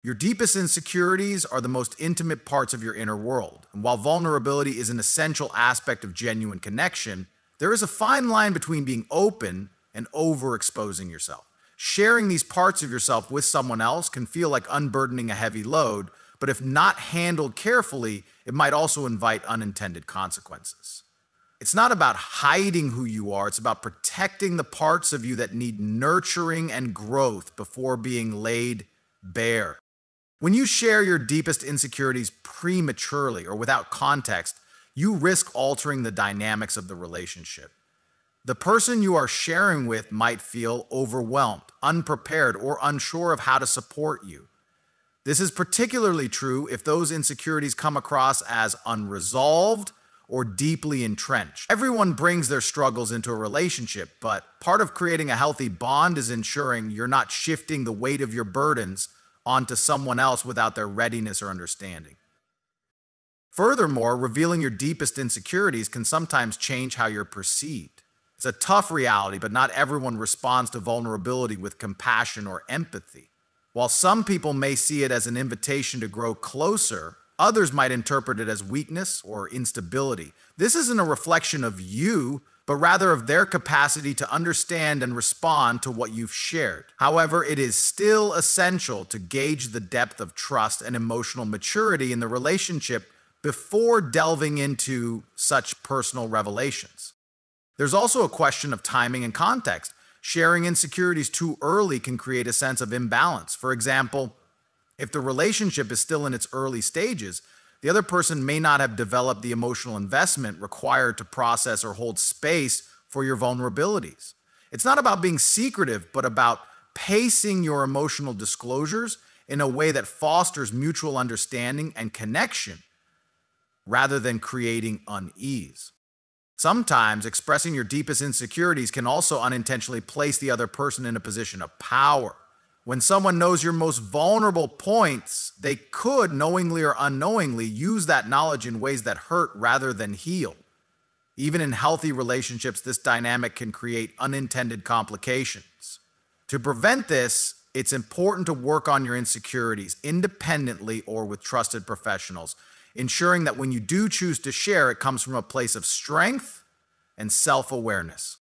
Your deepest insecurities are the most intimate parts of your inner world. And while vulnerability is an essential aspect of genuine connection, there is a fine line between being open and overexposing yourself. Sharing these parts of yourself with someone else can feel like unburdening a heavy load, but if not handled carefully, it might also invite unintended consequences. It's not about hiding who you are, it's about protecting the parts of you that need nurturing and growth before being laid bare. When you share your deepest insecurities prematurely or without context, you risk altering the dynamics of the relationship. The person you are sharing with might feel overwhelmed, unprepared, or unsure of how to support you. This is particularly true if those insecurities come across as unresolved or deeply entrenched. Everyone brings their struggles into a relationship, but part of creating a healthy bond is ensuring you're not shifting the weight of your burdens onto someone else without their readiness or understanding. Furthermore, revealing your deepest insecurities can sometimes change how you're perceived. It's a tough reality, but not everyone responds to vulnerability with compassion or empathy. While some people may see it as an invitation to grow closer, others might interpret it as weakness or instability. This isn't a reflection of you, but rather of their capacity to understand and respond to what you've shared. However, it is still essential to gauge the depth of trust and emotional maturity in the relationship before delving into such personal revelations. There's also a question of timing and context. Sharing insecurities too early can create a sense of imbalance. For example, if the relationship is still in its early stages, the other person may not have developed the emotional investment required to process or hold space for your vulnerabilities. It's not about being secretive, but about pacing your emotional disclosures in a way that fosters mutual understanding and connection rather than creating unease. Sometimes expressing your deepest insecurities can also unintentionally place the other person in a position of power. When someone knows your most vulnerable points, they could, knowingly or unknowingly, use that knowledge in ways that hurt rather than heal. Even in healthy relationships, this dynamic can create unintended complications. To prevent this, it's important to work on your insecurities independently or with trusted professionals, ensuring that when you do choose to share, it comes from a place of strength and self-awareness.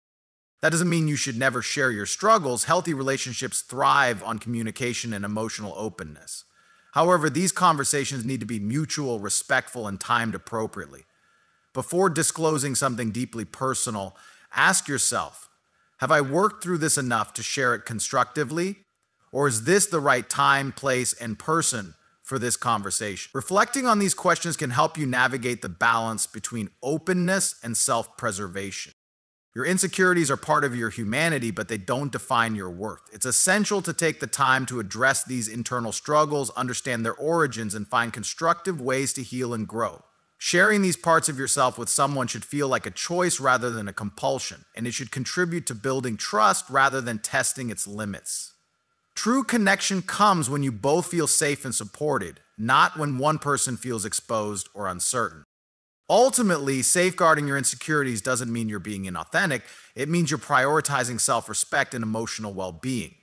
That doesn't mean you should never share your struggles. Healthy relationships thrive on communication and emotional openness. However, these conversations need to be mutual, respectful, and timed appropriately. Before disclosing something deeply personal, ask yourself, have I worked through this enough to share it constructively? Or is this the right time, place, and person for this conversation? Reflecting on these questions can help you navigate the balance between openness and self-preservation. Your insecurities are part of your humanity, but they don't define your worth. It's essential to take the time to address these internal struggles, understand their origins, and find constructive ways to heal and grow. Sharing these parts of yourself with someone should feel like a choice rather than a compulsion, and it should contribute to building trust rather than testing its limits. True connection comes when you both feel safe and supported, not when one person feels exposed or uncertain. Ultimately, safeguarding your insecurities doesn't mean you're being inauthentic. It means you're prioritizing self-respect and emotional well-being.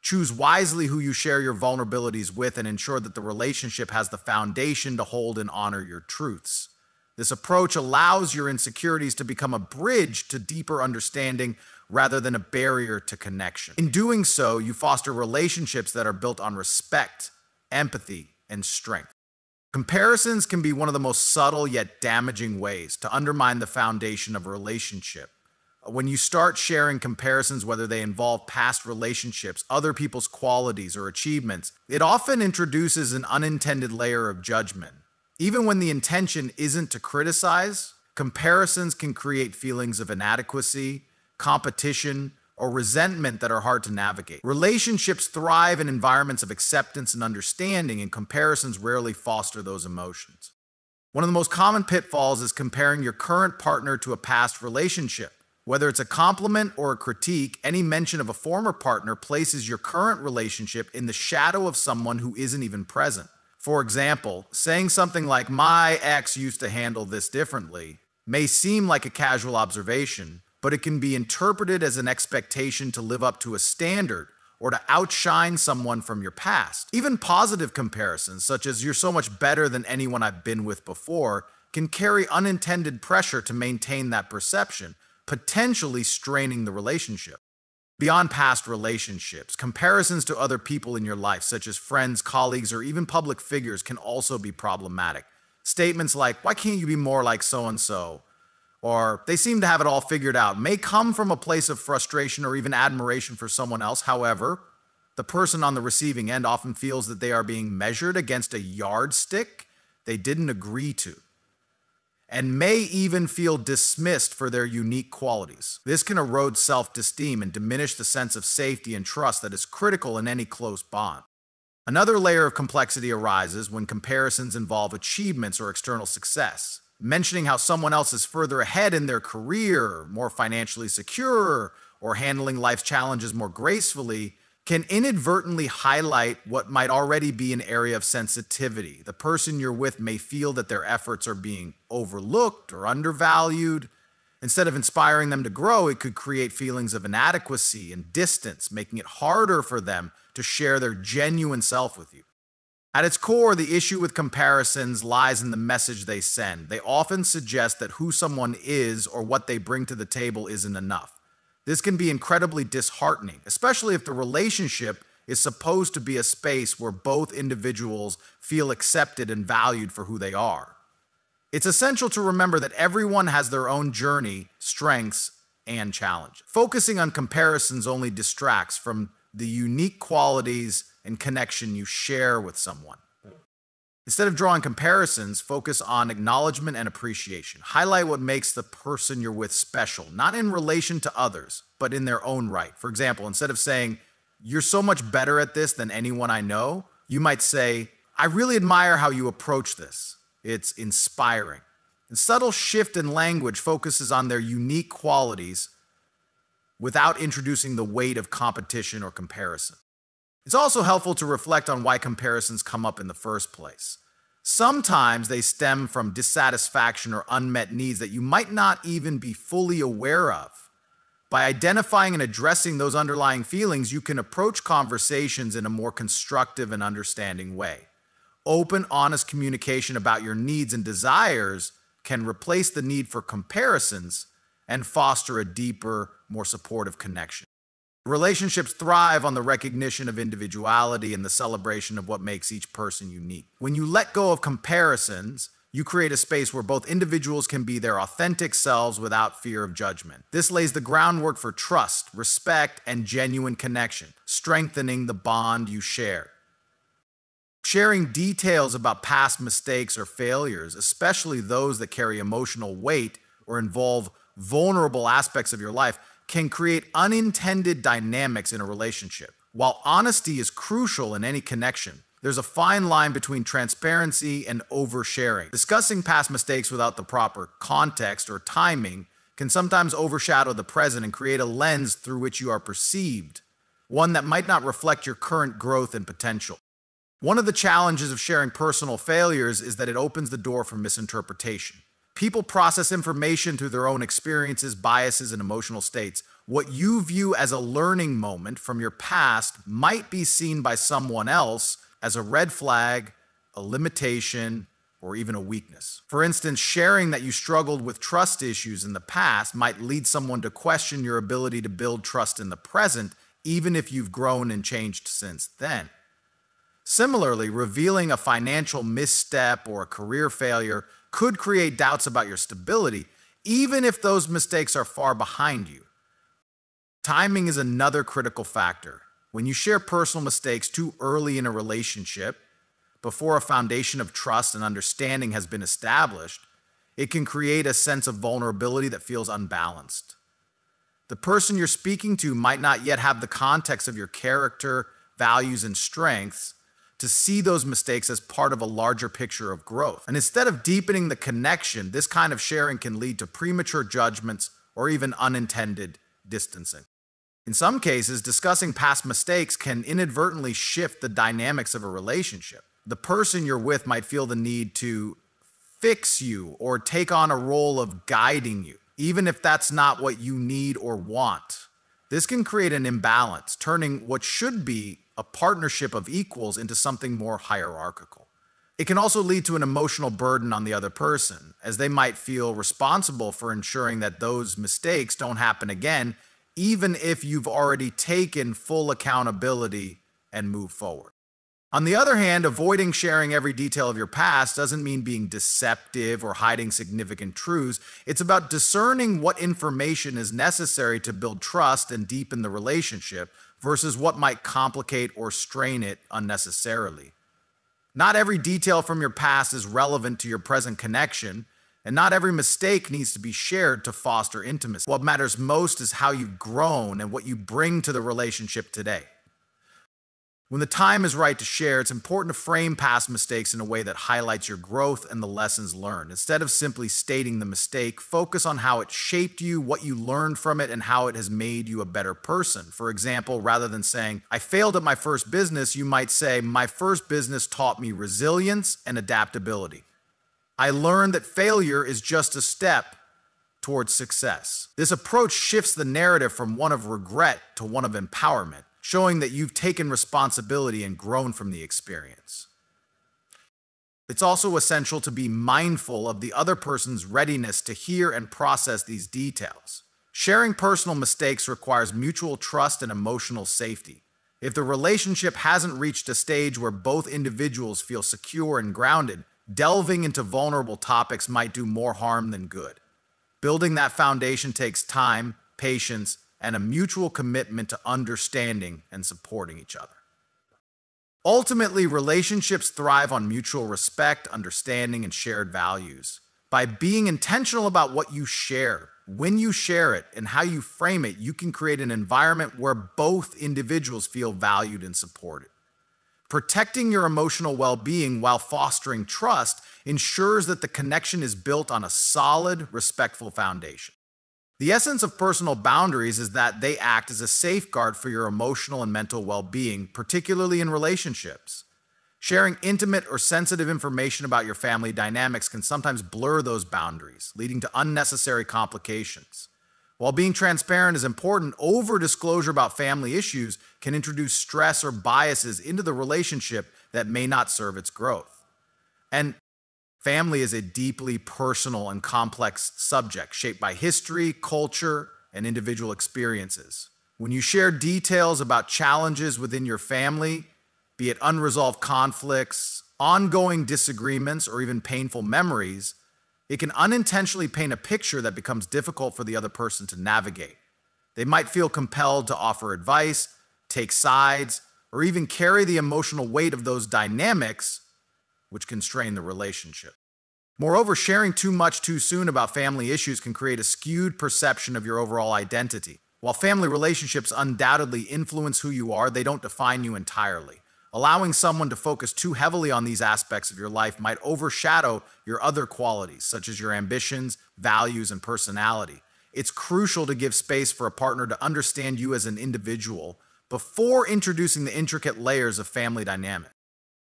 Choose wisely who you share your vulnerabilities with and ensure that the relationship has the foundation to hold and honor your truths. This approach allows your insecurities to become a bridge to deeper understanding rather than a barrier to connection. In doing so, you foster relationships that are built on respect, empathy, and strength. Comparisons can be one of the most subtle yet damaging ways to undermine the foundation of a relationship. When you start sharing comparisons, whether they involve past relationships, other people's qualities, or achievements, it often introduces an unintended layer of judgment. Even when the intention isn't to criticize, comparisons can create feelings of inadequacy, competition, or resentment that are hard to navigate. Relationships thrive in environments of acceptance and understanding, and comparisons rarely foster those emotions. One of the most common pitfalls is comparing your current partner to a past relationship. Whether it's a compliment or a critique, any mention of a former partner places your current relationship in the shadow of someone who isn't even present. For example, saying something like, "My ex used to handle this differently," may seem like a casual observation, but it can be interpreted as an expectation to live up to a standard or to outshine someone from your past. Even positive comparisons, such as "you're so much better than anyone I've been with before," can carry unintended pressure to maintain that perception, potentially straining the relationship. Beyond past relationships, comparisons to other people in your life, such as friends, colleagues, or even public figures, can also be problematic. Statements like, "why can't you be more like so and so?" or "they seem to have it all figured out," may come from a place of frustration or even admiration for someone else. However, the person on the receiving end often feels that they are being measured against a yardstick they didn't agree to, and may even feel dismissed for their unique qualities. This can erode self-esteem and diminish the sense of safety and trust that is critical in any close bond. Another layer of complexity arises when comparisons involve achievements or external success. Mentioning how someone else is further ahead in their career, more financially secure, or handling life's challenges more gracefully can inadvertently highlight what might already be an area of sensitivity. The person you're with may feel that their efforts are being overlooked or undervalued. Instead of inspiring them to grow, it could create feelings of inadequacy and distance, making it harder for them to share their genuine self with you. At its core, the issue with comparisons lies in the message they send. They often suggest that who someone is or what they bring to the table isn't enough. This can be incredibly disheartening, especially if the relationship is supposed to be a space where both individuals feel accepted and valued for who they are. It's essential to remember that everyone has their own journey, strengths, and challenges. Focusing on comparisons only distracts from the unique qualities and connection you share with someone. Instead of drawing comparisons, focus on acknowledgement and appreciation. Highlight what makes the person you're with special, not in relation to others, but in their own right. For example, instead of saying, "you're so much better at this than anyone I know," you might say, "I really admire how you approach this. It's inspiring." A subtle shift in language focuses on their unique qualities without introducing the weight of competition or comparison. It's also helpful to reflect on why comparisons come up in the first place. Sometimes they stem from dissatisfaction or unmet needs that you might not even be fully aware of. By identifying and addressing those underlying feelings, you can approach conversations in a more constructive and understanding way. Open, honest communication about your needs and desires can replace the need for comparisons and foster a deeper, more supportive connection. Relationships thrive on the recognition of individuality and the celebration of what makes each person unique. When you let go of comparisons, you create a space where both individuals can be their authentic selves without fear of judgment. This lays the groundwork for trust, respect, and genuine connection, strengthening the bond you share. Sharing details about past mistakes or failures, especially those that carry emotional weight or involve vulnerable aspects of your life, can create unintended dynamics in a relationship. While honesty is crucial in any connection, there's a fine line between transparency and oversharing. Discussing past mistakes without the proper context or timing can sometimes overshadow the present and create a lens through which you are perceived, one that might not reflect your current growth and potential. One of the challenges of sharing personal failures is that it opens the door for misinterpretation. People process information through their own experiences, biases, and emotional states. What you view as a learning moment from your past might be seen by someone else as a red flag, a limitation, or even a weakness. For instance, sharing that you struggled with trust issues in the past might lead someone to question your ability to build trust in the present, even if you've grown and changed since then. Similarly, revealing a financial misstep or a career failure could create doubts about your stability, even if those mistakes are far behind you. Timing is another critical factor. When you share personal mistakes too early in a relationship, before a foundation of trust and understanding has been established, it can create a sense of vulnerability that feels unbalanced. The person you're speaking to might not yet have the context of your character, values, and strengths to see those mistakes as part of a larger picture of growth. And instead of deepening the connection, this kind of sharing can lead to premature judgments or even unintended distancing. In some cases, discussing past mistakes can inadvertently shift the dynamics of a relationship. The person you're with might feel the need to fix you or take on a role of guiding you, even if that's not what you need or want. This can create an imbalance, turning what should be a partnership of equals into something more hierarchical. It can also lead to an emotional burden on the other person, as they might feel responsible for ensuring that those mistakes don't happen again, even if you've already taken full accountability and moved forward. On the other hand, avoiding sharing every detail of your past doesn't mean being deceptive or hiding significant truths. It's about discerning what information is necessary to build trust and deepen the relationship versus what might complicate or strain it unnecessarily. Not every detail from your past is relevant to your present connection, and not every mistake needs to be shared to foster intimacy. What matters most is how you've grown and what you bring to the relationship today. When the time is right to share, it's important to frame past mistakes in a way that highlights your growth and the lessons learned. Instead of simply stating the mistake, focus on how it shaped you, what you learned from it, and how it has made you a better person. For example, rather than saying, "I failed at my first business," you might say, "My first business taught me resilience and adaptability. I learned that failure is just a step towards success." This approach shifts the narrative from one of regret to one of empowerment, showing that you've taken responsibility and grown from the experience. It's also essential to be mindful of the other person's readiness to hear and process these details. Sharing personal mistakes requires mutual trust and emotional safety. If the relationship hasn't reached a stage where both individuals feel secure and grounded, delving into vulnerable topics might do more harm than good. Building that foundation takes time, patience, and a mutual commitment to understanding and supporting each other. Ultimately, relationships thrive on mutual respect, understanding, and shared values. By being intentional about what you share, when you share it, and how you frame it, you can create an environment where both individuals feel valued and supported. Protecting your emotional well-being while fostering trust ensures that the connection is built on a solid, respectful foundation. The essence of personal boundaries is that they act as a safeguard for your emotional and mental well-being, particularly in relationships. Sharing intimate or sensitive information about your family dynamics can sometimes blur those boundaries, leading to unnecessary complications. While being transparent is important, over-disclosure about family issues can introduce stress or biases into the relationship that may not serve its growth. And family is a deeply personal and complex subject shaped by history, culture, and individual experiences. When you share details about challenges within your family, be it unresolved conflicts, ongoing disagreements, or even painful memories, it can unintentionally paint a picture that becomes difficult for the other person to navigate. They might feel compelled to offer advice, take sides, or even carry the emotional weight of those dynamics, which can strain the relationship. Moreover, sharing too much too soon about family issues can create a skewed perception of your overall identity. While family relationships undoubtedly influence who you are, they don't define you entirely. Allowing someone to focus too heavily on these aspects of your life might overshadow your other qualities, such as your ambitions, values, and personality. It's crucial to give space for a partner to understand you as an individual before introducing the intricate layers of family dynamics.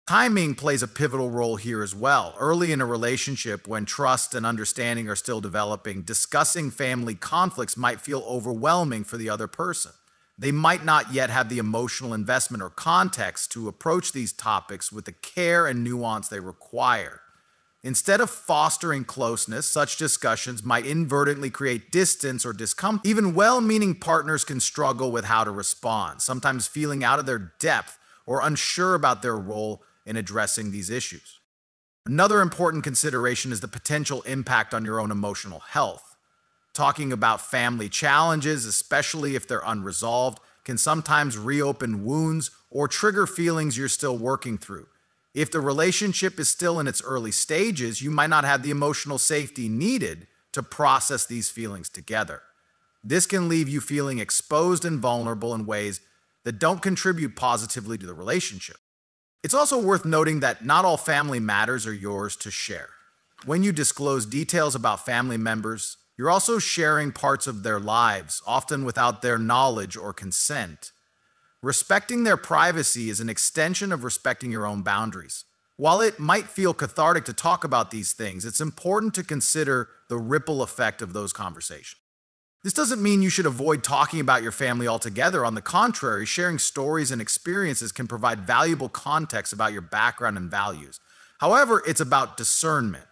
Timing plays a pivotal role here as well. Early in a relationship, when trust and understanding are still developing, discussing family conflicts might feel overwhelming for the other person. They might not yet have the emotional investment or context to approach these topics with the care and nuance they require. Instead of fostering closeness, such discussions might inadvertently create distance or discomfort. Even well-meaning partners can struggle with how to respond, sometimes feeling out of their depth or unsure about their role in addressing these issues. Another important consideration is the potential impact on your own emotional health. Talking about family challenges, especially if they're unresolved, can sometimes reopen wounds or trigger feelings you're still working through. If the relationship is still in its early stages, you might not have the emotional safety needed to process these feelings together. This can leave you feeling exposed and vulnerable in ways that don't contribute positively to the relationship. It's also worth noting that not all family matters are yours to share. When you disclose details about family members, you're also sharing parts of their lives, often without their knowledge or consent. Respecting their privacy is an extension of respecting your own boundaries. While it might feel cathartic to talk about these things, it's important to consider the ripple effect of those conversations. This doesn't mean you should avoid talking about your family altogether. On the contrary, sharing stories and experiences can provide valuable context about your background and values. However, it's about discernment,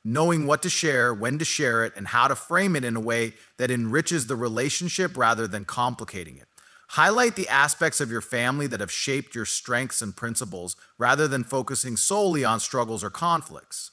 knowing what to share, when to share it, and how to frame it in a way that enriches the relationship rather than complicating it. Highlight the aspects of your family that have shaped your strengths and principles rather than focusing solely on struggles or conflicts.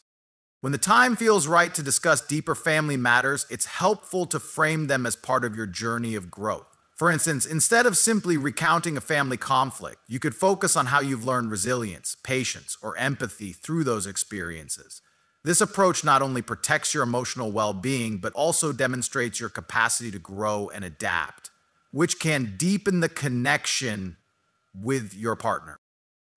When the time feels right to discuss deeper family matters, it's helpful to frame them as part of your journey of growth. For instance, instead of simply recounting a family conflict, you could focus on how you've learned resilience, patience, or empathy through those experiences. This approach not only protects your emotional well-being, but also demonstrates your capacity to grow and adapt, which can deepen the connection with your partner.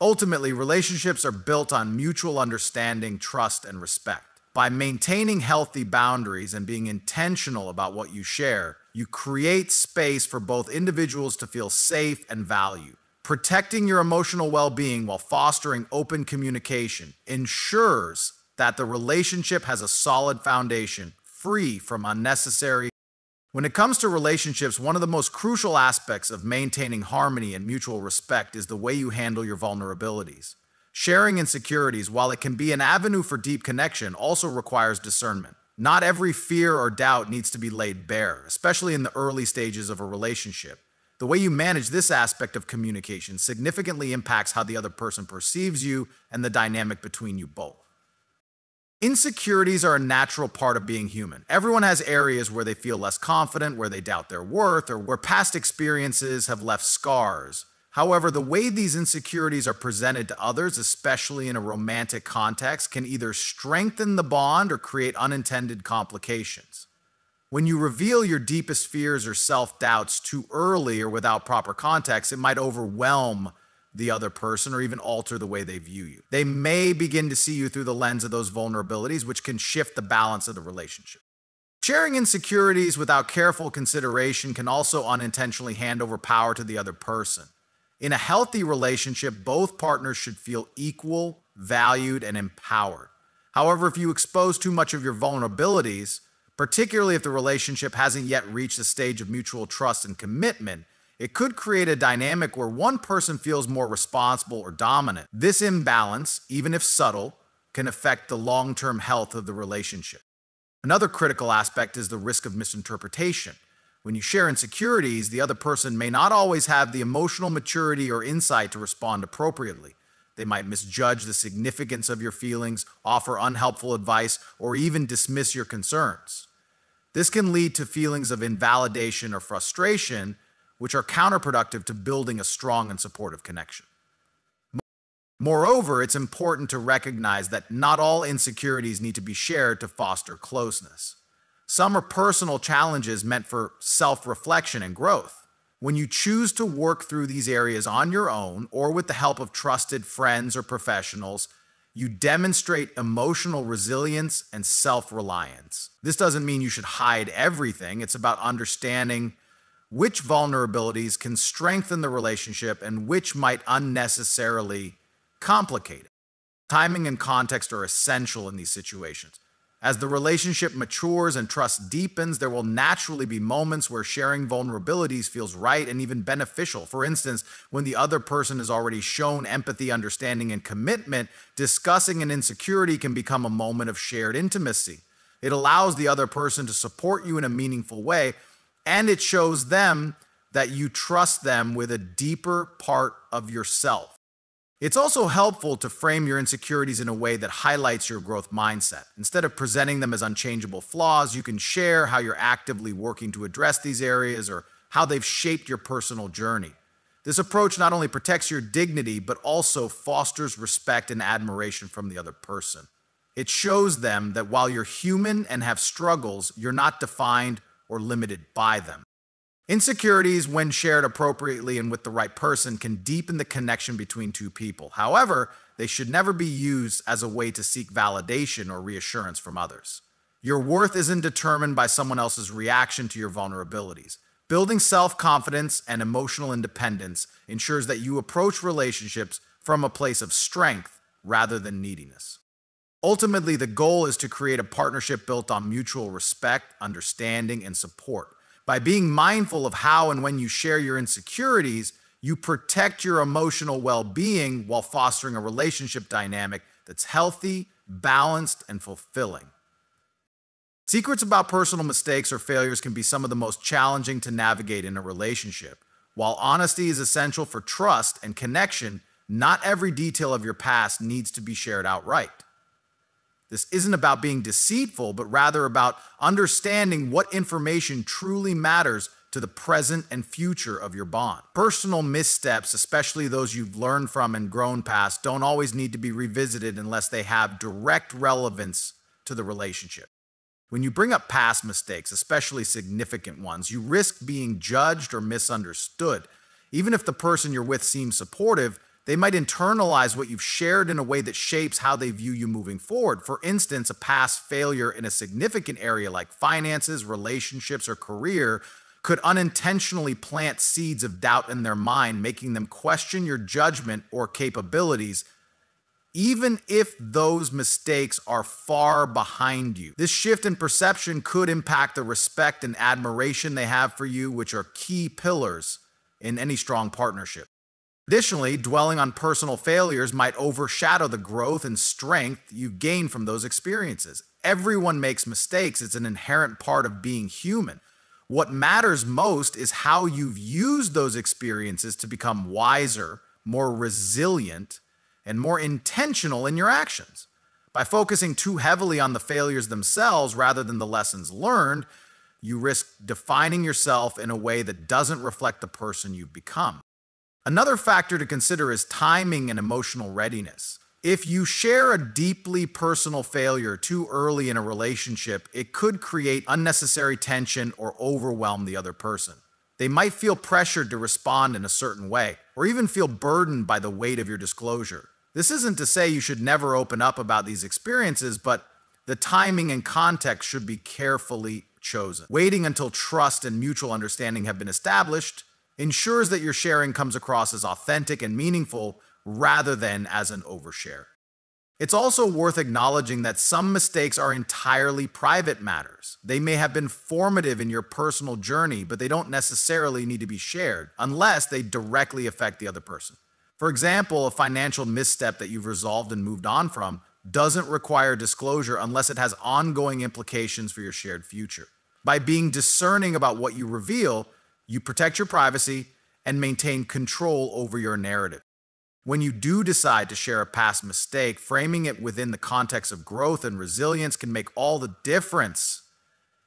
Ultimately, relationships are built on mutual understanding, trust, and respect. By maintaining healthy boundaries and being intentional about what you share, you create space for both individuals to feel safe and valued. Protecting your emotional well-being while fostering open communication ensures that the relationship has a solid foundation, free from unnecessary. When it comes to relationships, one of the most crucial aspects of maintaining harmony and mutual respect is the way you handle your vulnerabilities. Sharing insecurities, while it can be an avenue for deep connection, also requires discernment. Not every fear or doubt needs to be laid bare, especially in the early stages of a relationship. The way you manage this aspect of communication significantly impacts how the other person perceives you and the dynamic between you both. Insecurities are a natural part of being human. Everyone has areas where they feel less confident, where they doubt their worth, or where past experiences have left scars. However, the way these insecurities are presented to others, especially in a romantic context, can either strengthen the bond or create unintended complications. When you reveal your deepest fears or self-doubts too early or without proper context, it might overwhelm the other person or even alter the way they view you. They may begin to see you through the lens of those vulnerabilities, which can shift the balance of the relationship. Sharing insecurities without careful consideration can also unintentionally hand over power to the other person. In a healthy relationship, both partners should feel equal, valued, and empowered. However, if you expose too much of your vulnerabilities, particularly if the relationship hasn't yet reached a stage of mutual trust and commitment, it could create a dynamic where one person feels more responsible or dominant. This imbalance, even if subtle, can affect the long-term health of the relationship. Another critical aspect is the risk of misinterpretation. When you share insecurities, the other person may not always have the emotional maturity or insight to respond appropriately. They might misjudge the significance of your feelings, offer unhelpful advice, or even dismiss your concerns. This can lead to feelings of invalidation or frustration, which are counterproductive to building a strong and supportive connection. Moreover, it's important to recognize that not all insecurities need to be shared to foster closeness. Some are personal challenges meant for self-reflection and growth. When you choose to work through these areas on your own or with the help of trusted friends or professionals, you demonstrate emotional resilience and self-reliance. This doesn't mean you should hide everything. It's about understanding which vulnerabilities can strengthen the relationship and which might unnecessarily complicate it. Timing and context are essential in these situations. As the relationship matures and trust deepens, there will naturally be moments where sharing vulnerabilities feels right and even beneficial. For instance, when the other person has already shown empathy, understanding, and commitment, discussing an insecurity can become a moment of shared intimacy. It allows the other person to support you in a meaningful way, and it shows them that you trust them with a deeper part of yourself. It's also helpful to frame your insecurities in a way that highlights your growth mindset. Instead of presenting them as unchangeable flaws, you can share how you're actively working to address these areas or how they've shaped your personal journey. This approach not only protects your dignity, but also fosters respect and admiration from the other person. It shows them that while you're human and have struggles, you're not defined or limited by them. Insecurities, when shared appropriately and with the right person, can deepen the connection between two people. However, they should never be used as a way to seek validation or reassurance from others. Your worth isn't determined by someone else's reaction to your vulnerabilities. Building self-confidence and emotional independence ensures that you approach relationships from a place of strength rather than neediness. Ultimately, the goal is to create a partnership built on mutual respect, understanding, and support. By being mindful of how and when you share your insecurities, you protect your emotional well-being while fostering a relationship dynamic that's healthy, balanced, and fulfilling. Secrets about personal mistakes or failures can be some of the most challenging to navigate in a relationship. While honesty is essential for trust and connection, not every detail of your past needs to be shared outright. This isn't about being deceitful, but rather about understanding what information truly matters to the present and future of your bond. Personal missteps, especially those you've learned from and grown past, don't always need to be revisited unless they have direct relevance to the relationship. When you bring up past mistakes, especially significant ones, you risk being judged or misunderstood. Even if the person you're with seems supportive, they might internalize what you've shared in a way that shapes how they view you moving forward. For instance, a past failure in a significant area like finances, relationships, or career could unintentionally plant seeds of doubt in their mind, making them question your judgment or capabilities, even if those mistakes are far behind you. This shift in perception could impact the respect and admiration they have for you, which are key pillars in any strong partnership. Additionally, dwelling on personal failures might overshadow the growth and strength you've gained from those experiences. Everyone makes mistakes. It's an inherent part of being human. What matters most is how you've used those experiences to become wiser, more resilient, and more intentional in your actions. By focusing too heavily on the failures themselves rather than the lessons learned, you risk defining yourself in a way that doesn't reflect the person you've become. Another factor to consider is timing and emotional readiness. If you share a deeply personal failure too early in a relationship, it could create unnecessary tension or overwhelm the other person. They might feel pressured to respond in a certain way, or even feel burdened by the weight of your disclosure. This isn't to say you should never open up about these experiences, but the timing and context should be carefully chosen. Waiting until trust and mutual understanding have been established ensures that your sharing comes across as authentic and meaningful rather than as an overshare. It's also worth acknowledging that some mistakes are entirely private matters. They may have been formative in your personal journey, but they don't necessarily need to be shared unless they directly affect the other person. For example, a financial misstep that you've resolved and moved on from doesn't require disclosure unless it has ongoing implications for your shared future. By being discerning about what you reveal, you protect your privacy and maintain control over your narrative. When you do decide to share a past mistake, framing it within the context of growth and resilience can make all the difference.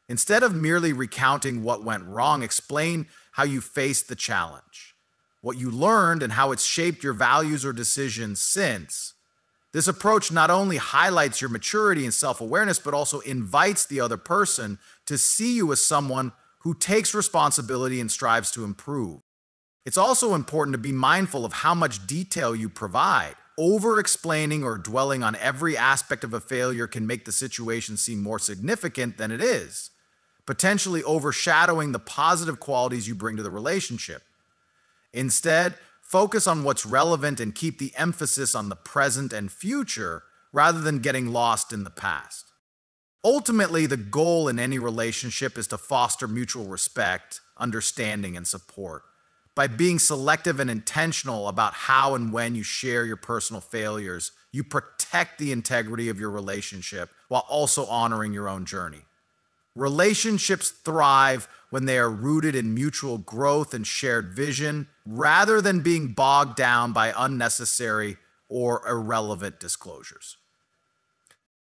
Instead of merely recounting what went wrong, explain how you faced the challenge, what you learned, and how it's shaped your values or decisions since. This approach not only highlights your maturity and self-awareness, but also invites the other person to see you as someone who takes responsibility and strives to improve. It's also important to be mindful of how much detail you provide. Over-explaining or dwelling on every aspect of a failure can make the situation seem more significant than it is, potentially overshadowing the positive qualities you bring to the relationship. Instead, focus on what's relevant and keep the emphasis on the present and future rather than getting lost in the past. Ultimately, the goal in any relationship is to foster mutual respect, understanding, and support. By being selective and intentional about how and when you share your personal failures, you protect the integrity of your relationship while also honoring your own journey. Relationships thrive when they are rooted in mutual growth and shared vision, rather than being bogged down by unnecessary or irrelevant disclosures.